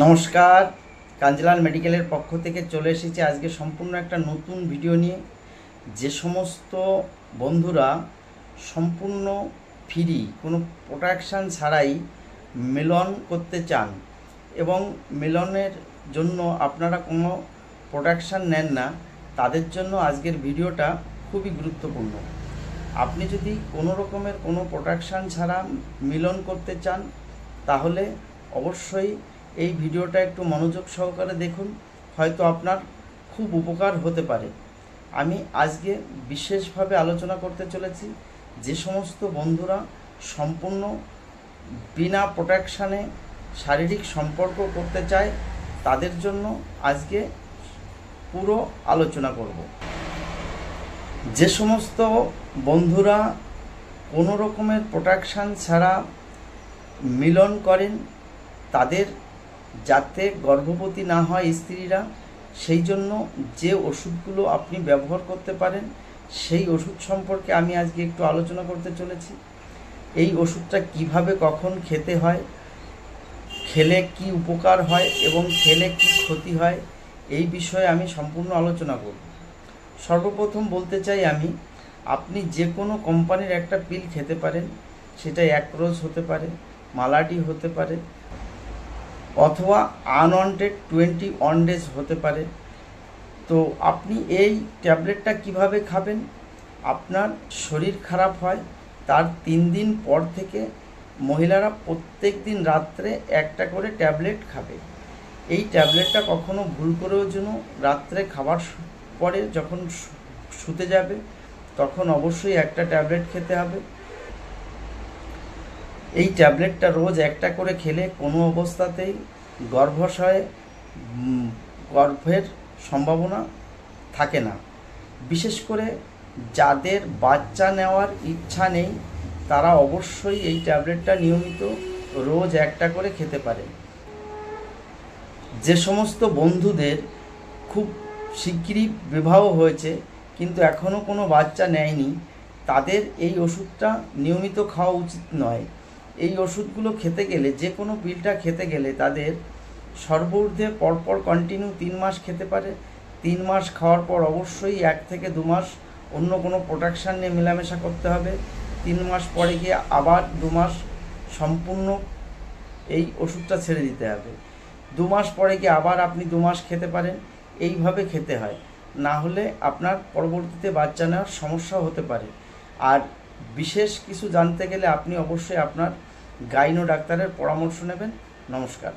নমস্কার, কাঞ্জিলাল মেডিকেলের পক্ষ থেকে চলে এসেছি আজকে সম্পূর্ণ একটা নতুন ভিডিও নিয়ে। যে সমস্ত বন্ধুরা সম্পূর্ণ ফ্রি কোনো প্রোটেকশান ছাড়াই মিলন করতে চান এবং মিলনের জন্য আপনারা কোনো প্রোটেকশান নেন না, তাদের জন্য আজকের ভিডিওটা খুবই গুরুত্বপূর্ণ। আপনি যদি কোনো রকমের কোনো প্রোটেকশান ছাড়া মিলন করতে চান তাহলে অবশ্যই এই ভিডিওটা একটু মনোযোগ সহকারে দেখুন, হয়তো আপনার খুব উপকার হতে পারে। আমি আজকে বিশেষভাবে আলোচনা করতে চলেছি যে সমস্ত বন্ধুরা সম্পূর্ণ বিনা প্রোটেকশানে শারীরিক সম্পর্ক করতে চায় তাদের জন্য আজকে পুরো আলোচনা করব। যে সমস্ত বন্ধুরা কোনো রকমের প্রোটেকশান ছাড়া মিলন করেন তাদের যাতে গর্ভবতী না হয় স্ত্রীরা, সেই জন্য যে ওষুধগুলো আপনি ব্যবহার করতে পারেন সেই ওষুধ সম্পর্কে আমি আজকে একটু আলোচনা করতে চলেছি। এই ওষুধটা কিভাবে কখন খেতে হয়, খেলে কি উপকার হয় এবং খেলে কি ক্ষতি হয়, এই বিষয়ে আমি সম্পূর্ণ আলোচনা করব। সর্বপ্রথম বলতে চাই আপনি যে কোনো কোম্পানির একটা পিল খেতে পারেন, সেটা অ্যাক্রোজ হতে পারে, মালাডি হতে পারে, অথবা আনওয়ান্টেড 21 ডেজ হতে পারে। তো আপনি এই ট্যাবলেটটা কিভাবে খাবেন? আপনার শরীর খারাপ হয় তার 3 দিন পর থেকে মহিলারা প্রত্যেক দিন রাত্রে একটা করে ট্যাবলেট খাবে। এই ট্যাবলেটটা কখনো ভুল করেও যেন রাত্রে খাবার পরে যখন শুতে যাবে তখন অবশ্যই একটা ট্যাবলেট খেতে হবে। এই ট্যাবলেটটা রোজ একটা করে খেলে কোনো অবস্থাতেই গর্ভের সম্ভাবনা থাকে না। বিশেষ করে যাদের বাচ্চা নেওয়ার ইচ্ছা নেই তারা অবশ্যই এই ট্যাবলেটটা নিয়মিত রোজ একটা করে খেতে পারে। যে সমস্ত বন্ধুদের খুব শিগগিরই বিবাহ হয়েছে কিন্তু এখনও কোনো বাচ্চা নেয়নি, তাদের এই ওষুধটা নিয়মিত খাওয়া উচিত নয়। এই ওষুধগুলো খেতে গেলে, যে কোনো পিলটা খেতে গেলে তাদের সর্বঊর্ধ্বে পরপর কন্টিনিউ 3 মাস খেতে পারে। 3 মাস খাওয়ার পর অবশ্যই 1 থেকে 2 মাস অন্য কোনো প্রোটেকশান নিয়ে মেলামেশা করতে হবে। 3 মাস পরে গিয়ে আবার 2 মাস সম্পূর্ণ এই ওষুধটা ছেড়ে দিতে হবে। 2 মাস পরে গিয়ে আবার আপনি 2 মাস খেতে পারেন। এইভাবে খেতে হয়, না হলে আপনার পরবর্তীতে বাচ্চা নেওয়ার সমস্যা হতে পারে। আর বিশেষ কিছু জানতে গেলে আপনি অবশ্যই আপনার গাইনো ডাক্তারের পরামর্শ নেবেন। নমস্কার।